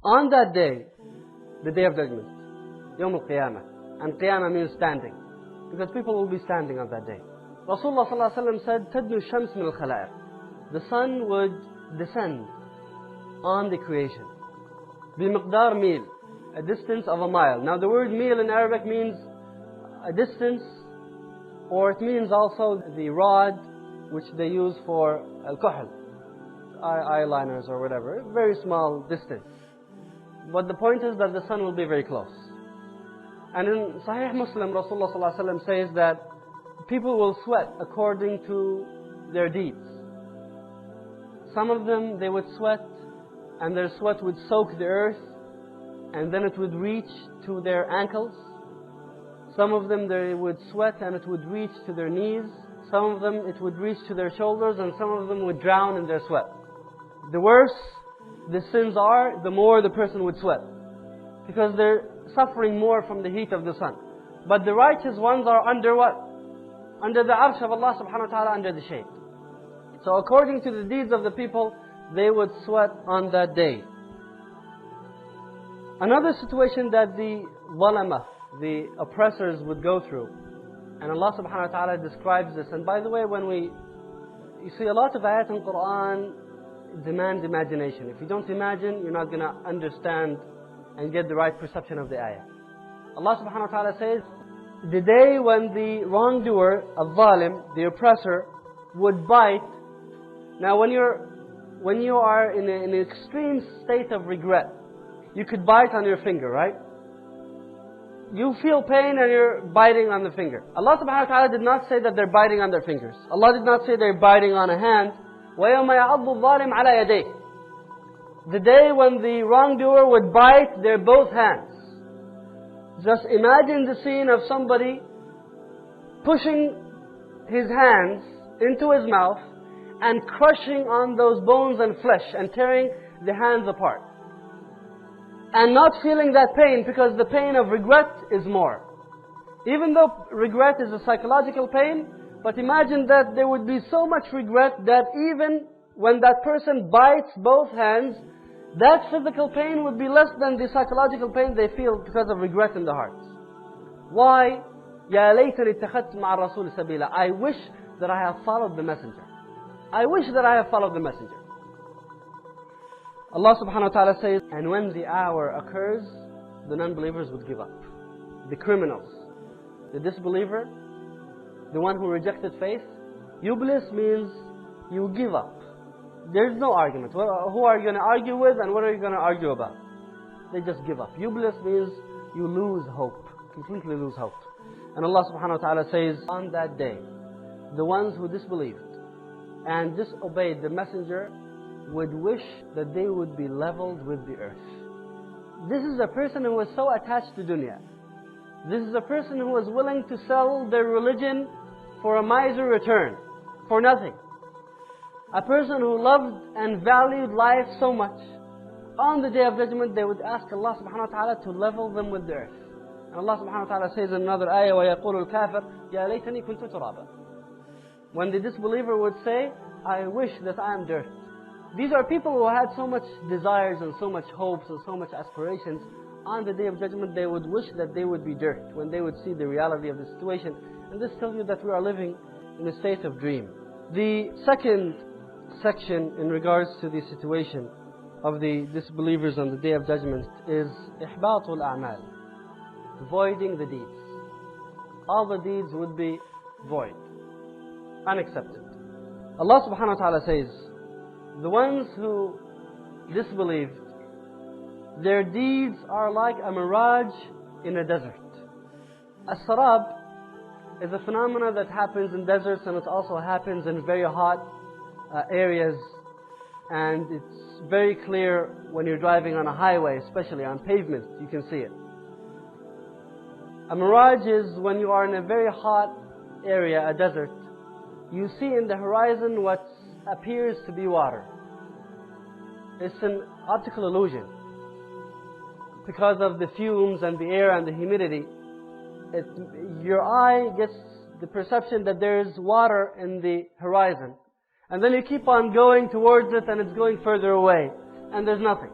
On that day, the day of judgment, Yawm al-Qiyamah, and Qiyamah means standing, because people will be standing on that day. Rasulullah ﷺ said, تَدْنُ الشَّمْسِ مِنَ الْخَلَائِقِ. The sun would descend on the creation. بِمِقْدَار مِيل, a distance of a mile. Now the word mil in Arabic means a distance, or it means also the rod which they use for al-kuhl, eyeliners or whatever, very small distance. But the point is that the sun will be very close. And in Sahih Muslim, Rasulullah ﷺ says that people will sweat according to their deeds. Some of them, they would sweat, and their sweat would soak the earth, and then it would reach to their ankles. Some of them, they would sweat and it would reach to their knees. Some of them, it would reach to their shoulders, and some of them would drown in their sweat. The worse the sins are, the more the person would sweat, because they're suffering more from the heat of the sun. But the righteous ones are under what? Under the arsh of Allah subhanahu wa ta'ala, under the shade. So according to the deeds of the people, they would sweat on that day. Another situation that the zalama, the oppressors, would go through, and Allah subhanahu wa ta'ala describes this. And by the way, you see a lot of ayat in Quran demand imagination. If you don't imagine, you're not going to understand and get the right perception of the ayah. Allah subhanahu wa ta'ala says, the day when the wrongdoer, al-zalim, the oppressor, would bite. Now when you are in an extreme state of regret, you could bite on your finger, right? You feel pain and you're biting on the finger. Allah subhanahu wa ta'ala did not say that they're biting on their fingers. Allah did not say they're biting on a hand. وَيَوْمَ يَعَضُّ الظَّالِمْ عَلَى يَدَيْهِ. The day when the wrongdoer would bite their both hands. Just imagine the scene of somebody pushing his hands into his mouth and crushing on those bones and flesh and tearing the hands apart. And not feeling that pain, because the pain of regret is more. Even though regret is a psychological pain, but imagine that there would be so much regret that even when that person bites both hands, that physical pain would be less than the psychological pain they feel because of regret in the heart. Why? يَا لَيْتَنِي اتَّخَذْتُ مَعَ الرَّسُولِ سَبِيلًا. I wish that I have followed the messenger. I wish that I have followed the messenger. Allah subhanahu wa ta'ala says, and when the hour occurs, the non-believers would give up. The criminals, the disbeliever, the one who rejected faith. Yublis means you give up. There's no argument. Who are you going to argue with and what are you going to argue about? They just give up. Yublis means you lose hope. Completely lose hope. And Allah subhanahu wa ta'ala says, on that day, the ones who disbelieved and disobeyed the messenger would wish that they would be leveled with the earth. This is a person who was so attached to dunya. This is a person who was willing to sell their religion for a miser return, for nothing. A person who loved and valued life so much. On the day of judgment, they would ask Allah subhanahu wa ta'ala to level them with the earth. And Allah subhanahu wa ta'ala says in another ayah, وَيَقُولُ الْكَافِرُ يَا لَيْتَنِي كُنْتُ تُرَابًا. When the disbeliever would say, I wish that I am dirt. These are people who had so much desires and so much hopes and so much aspirations. On the day of judgment, they would wish that they would be dirt when they would see the reality of the situation. And this tells you that we are living in a state of dream. The second section in regards to the situation of the disbelievers on the day of judgment is إِحْبَاطُ الْأَعْمَالِ, voiding the deeds. All the deeds would be void, unaccepted. Allah subhanahu wa ta'ala says, the ones who disbelieved, their deeds are like a mirage in a desert. As-sarab is a phenomenon that happens in deserts, and it also happens in very hot areas, and it's very clear when you're driving on a highway, especially on pavement, you can see it. A mirage is when you are in a very hot area, a desert, you see in the horizon what appears to be water. It's an optical illusion. Because of the fumes and the air and the humidity, your eye gets the perception that there is water in the horizon. And then you keep on going towards it and it's going further away. And there's nothing.